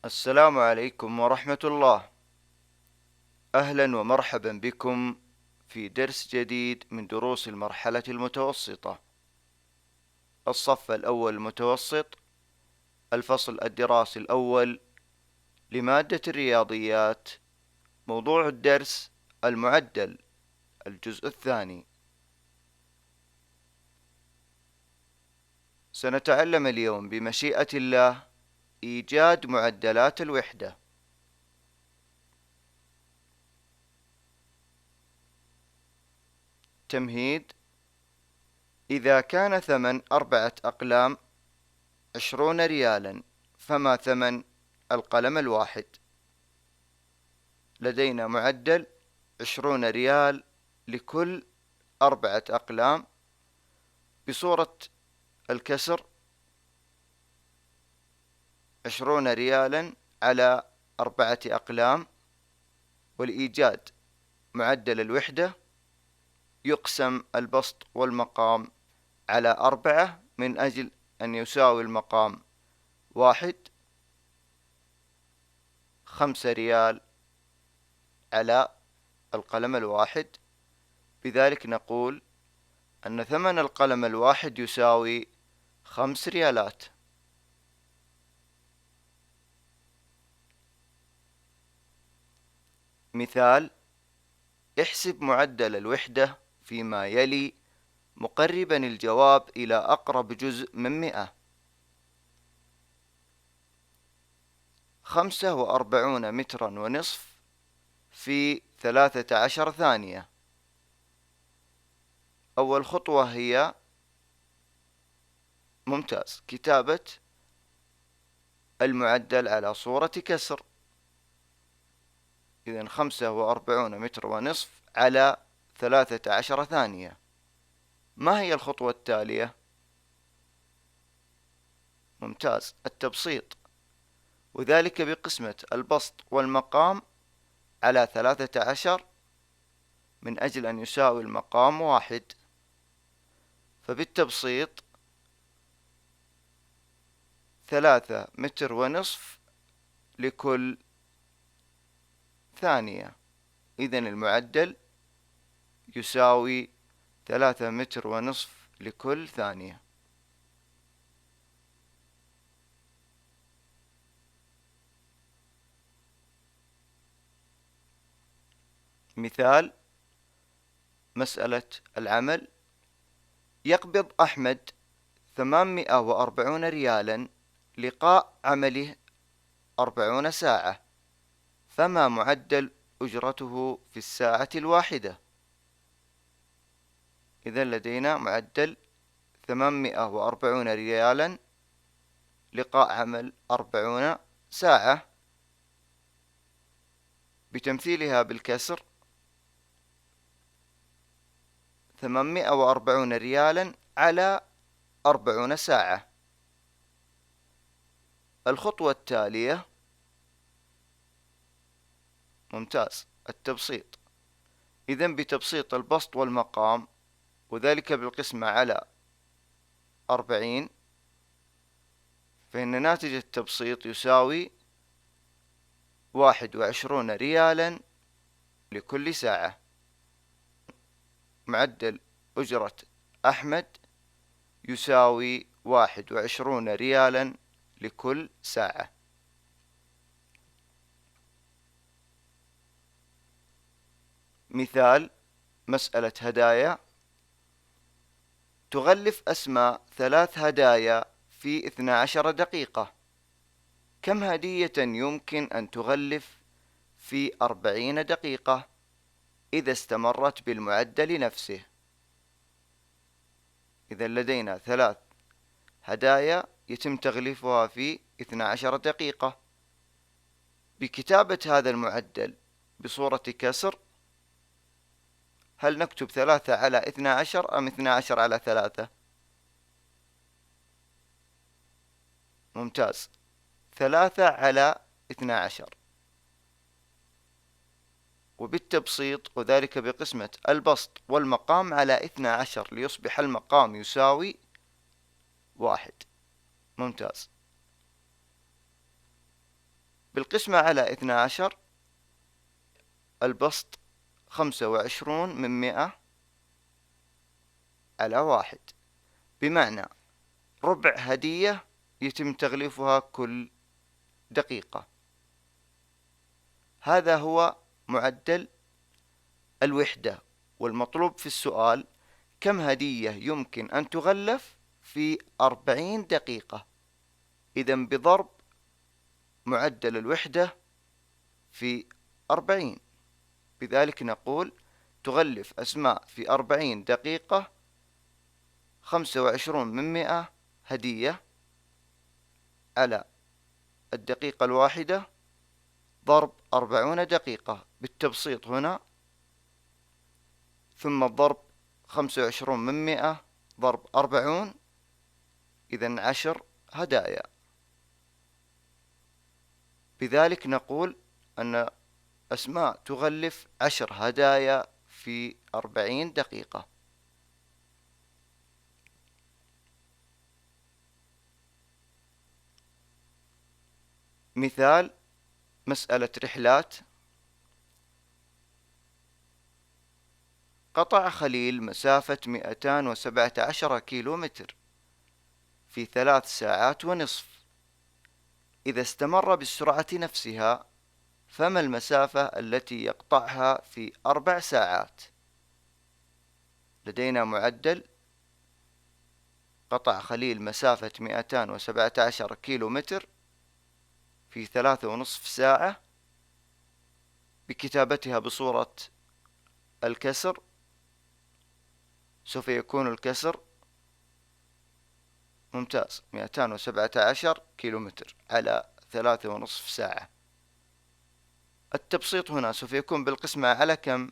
السلام عليكم ورحمة الله. أهلا ومرحبا بكم في درس جديد من دروس المرحلة المتوسطة، الصف الأول المتوسط، الفصل الدراسي الأول لمادة الرياضيات. موضوع الدرس المعدل، الجزء الثاني. سنتعلم اليوم بمشيئة الله إيجاد معدلات الوحدة. تمهيد: إذا كان ثمن 4 أقلام 20 ريالا، فما ثمن القلم الواحد؟ لدينا معدل 20 ريال لكل 4 أقلام بصورة الكسر 20 ريالا على 4 أقلام. ولإيجاد معدل الوحدة يقسم البسط والمقام على 4 من أجل أن يساوي المقام 1. 5 ريال على القلم الواحد، بذلك نقول أن ثمن القلم الواحد يساوي 5 ريالات. مثال: احسب معدل الوحدة فيما يلي مقربا الجواب إلى أقرب جزء من 100. 45 مترا ونصف في 13 ثانية. أول خطوة هي كتابة المعدل على صورة كسر. إذن 45 متر ونصف على 13 ثانية. ما هي الخطوة التالية؟ التبسيط، وذلك بقسمة البسط والمقام على 13 من أجل أن يساوي المقام 1. فبالتبسيط 3 متر ونصف لكل ثانية. إذن المعدل يساوي 3 متر ونصف لكل ثانية. مثال: مسألة العمل: يقبض أحمد 840 ريالا لقاء عمله 40 ساعة، فما معدل أجرته في الساعة الواحدة؟ إذن لدينا معدل 840 ريالا لقاء عمل 40 ساعة، بتمثيلها بالكسر 840 ريالا على 40 ساعة. الخطوة التالية التبسيط. إذن بتبسيط البسط والمقام، وذلك بالقسمة على 40، فإن ناتج التبسيط يساوي 21 ريالا لكل ساعة. معدل أجرة أحمد يساوي 21 ريالا لكل ساعة. مثال: مسألة هدايا: تغلف أسماء 3 هدايا في 12 دقيقة. كم هدية يمكن أن تغلف في 40 دقيقة إذا استمرت بالمعدل نفسه؟ إذا لدينا 3 هدايا يتم تغليفها في 12 دقيقة. بكتابة هذا المعدل بصورة كسر، هل نكتب 3 على 12 أم 12 على 3؟ 3 على 12. وبالتبسيط، وذلك بقسمة البسط والمقام على 12 ليصبح المقام يساوي 1. ممتاز. بالقسمة على 12 البسط 25 على 1، بمعنى ربع هدية يتم تغليفها كل دقيقة. هذا هو معدل الوحدة، والمطلوب في السؤال كم هدية يمكن أن تغلف في 40 دقيقة. إذن بضرب معدل الوحدة في 40، بذلك نقول تغلف أسماء في 40 دقيقة 25 هدية على الدقيقة الواحدة ضرب 40 دقيقة بالتبسيط هنا، ثم الضرب 25 ضرب 40، إذن 10 هدايا. بذلك نقول أن أسماء تغلف 10 هدايا في 40 دقيقة. مثال مسألة رحلات. قطع خليل مسافة 217 كيلومتر في 3 ساعات ونصف. إذا استمر بالسرعة نفسها فما المسافة التي يقطعها في 4 ساعات؟ لدينا معدل قطع خليل مسافة 217 كيلومتر في 3.5 ساعة بكتابتها بصورة الكسر. سوف يكون الكسر ممتاز 217 كيلومتر على 3.5 ساعة. التبسيط هنا سوف يكون بالقسمة على كم؟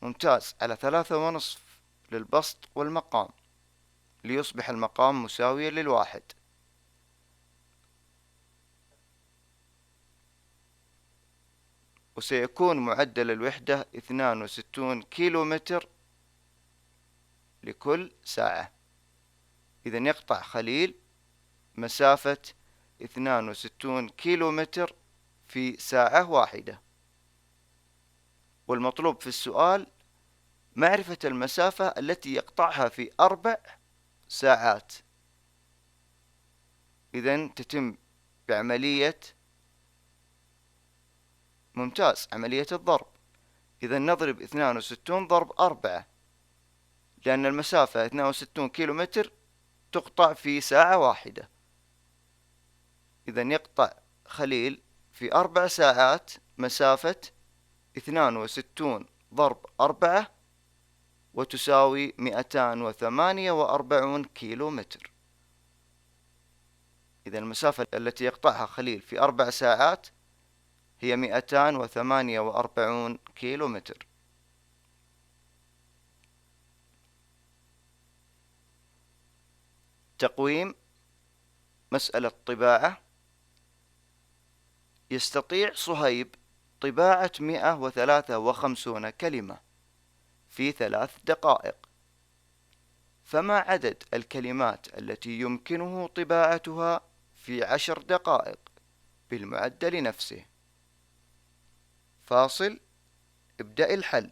ممتاز، على 3.5 للبسط والمقام ليصبح المقام مساويا لل1. وسيكون معدل الوحدة 62 كيلومتر لكل ساعة. إذن يقطع خليل مسافة 62 كيلومتر في ساعة واحدة، والمطلوب في السؤال معرفة المسافة التي يقطعها في 4 ساعات. إذن تتم بعملية ممتاز عملية الضرب. إذن نضرب 62 ضرب 4، لأن المسافة 62 كيلومتر تقطع في ساعة واحدة. إذن يقطع خليل في 4 ساعات مسافة 62 ضرب 4، وتساوي 248 كيلومتر. إذا المسافة التي يقطعها خليل في 4 ساعات هي 248 كيلومتر. تقويم مسألة طباعة. يستطيع صهيب طباعة 153 كلمة في 3 دقائق، فما عدد الكلمات التي يمكنه طباعتها في 10 دقائق بالمعدل نفسه؟ فاصل. ابدأ الحل.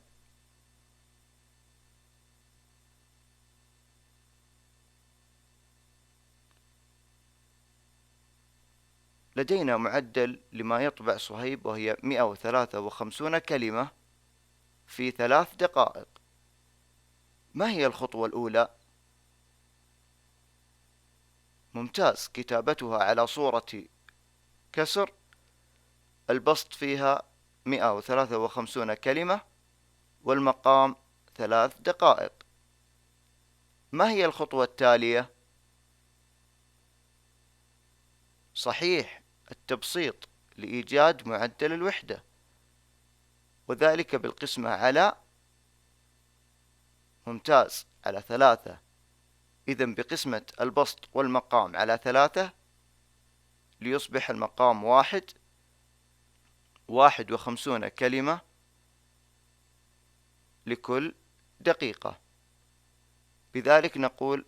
لدينا معدل لما يطبع صهيب وهي 153 كلمة في 3 دقائق. ما هي الخطوة الأولى؟ ممتاز، كتابتها على صورة كسر، البسط فيها 153 كلمة والمقام 3 دقائق. ما هي الخطوة التالية؟ صحيح، التبسيط لإيجاد معدل الوحدة، وذلك بالقسمة على ممتاز على 3. إذن بقسمة البسط والمقام على 3 ليصبح المقام 1، 51 كلمة لكل دقيقة. بذلك نقول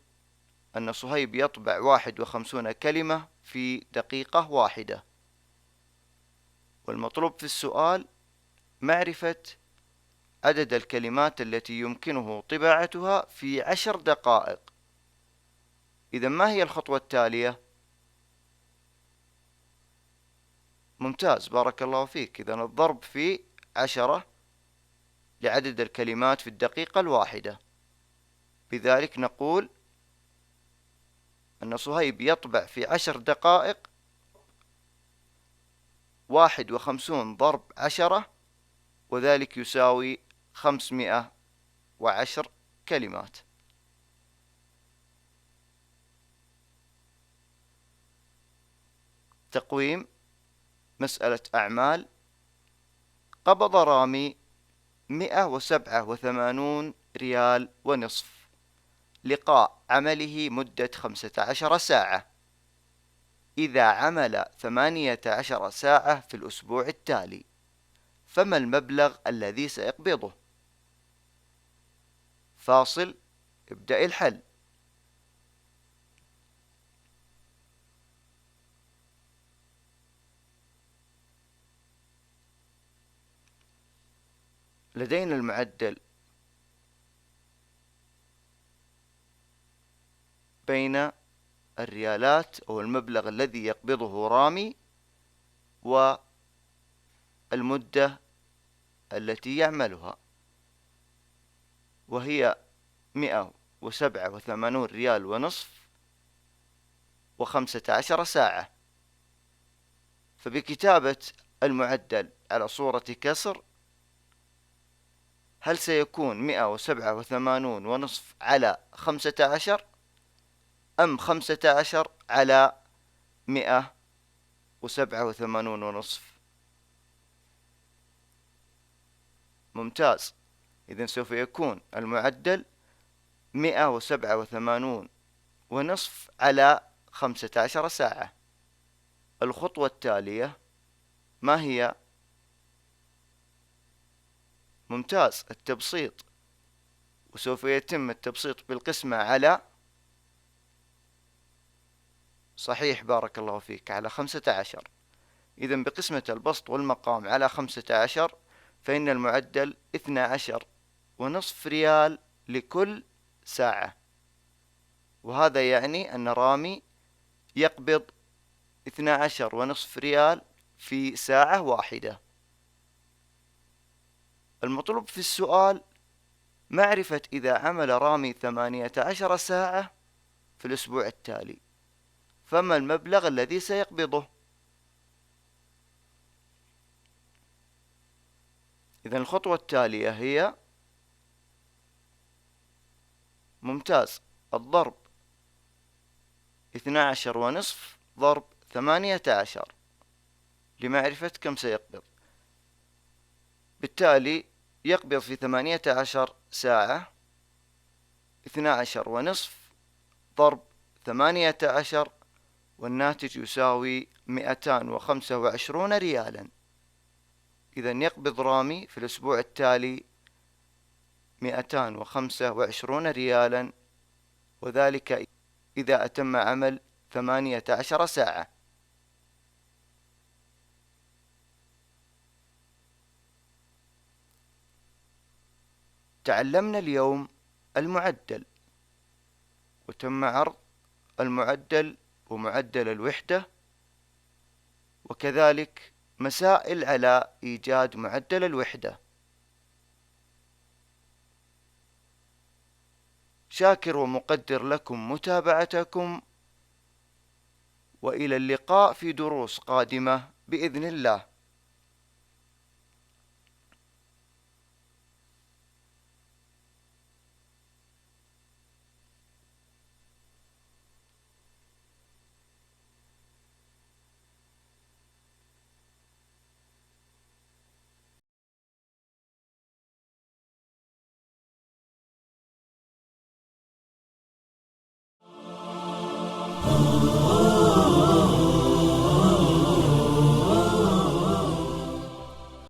أن صهيب يطبع 51 كلمة في دقيقة واحدة. والمطلوب في السؤال معرفة عدد الكلمات التي يمكنه طباعتها في 10 دقائق. إذا ما هي الخطوة التالية؟ ممتاز، بارك الله فيك. إذا الضرب في 10 لعدد الكلمات في الدقيقة الواحدة. بذلك نقول أن صهيب يطبع في 10 دقائق 51 ضرب 10، وذلك يساوي 510 كلمات. تقويم مسألة أعمال. قبض رامي 187 ريال ونصف لقاء عمله مدة 15 ساعة. إذا عمل 18 ساعة في الأسبوع التالي، فما المبلغ الذي سيقبضه؟ فاصل. ابدأ الحل. لدينا المعدل بين الريالات أو المبلغ الذي يقبضه رامي والمدة التي يعملها، وهي 187 ريال ونصف و15 ساعة. فبكتابة المعدل على صورة كسر، هل سيكون 187 ونصف على 15 أم 15 على 187 ونصف؟ ممتاز. إذن سوف يكون المعدل 187 ونصف على 15 ساعة. الخطوة التالية ما هي؟ ممتاز، التبسيط. وسوف يتم التبسيط بالقسمة على، صحيح بارك الله فيك، على 15. إذن بقسمة البسط والمقام على 15 فإن المعدل 12.5 ريال لكل ساعة. وهذا يعني أن رامي يقبض 12.5 ريال في ساعة واحدة. المطلوب في السؤال معرفة إذا عمل رامي 18 ساعة في الأسبوع التالي، فما المبلغ الذي سيقبضه؟ إذن الخطوة التالية هي، ممتاز، الضرب 12.5 ضرب 18 لمعرفة كم سيقبض. بالتالي يقبض في 18 ساعة 12.5 ضرب 18، والناتج يساوي 225 ريالا. إذن يقبض رامي في الأسبوع التالي 225 ريالا، وذلك إذا أتم عمل 18 ساعة. تعلمنا اليوم المعدل، وتم عرض المعدل ومعدل الوحدة، وكذلك مسائل على إيجاد معدل الوحدة. شاكر ومقدر لكم متابعتكم، وإلى اللقاء في دروس قادمة بإذن الله.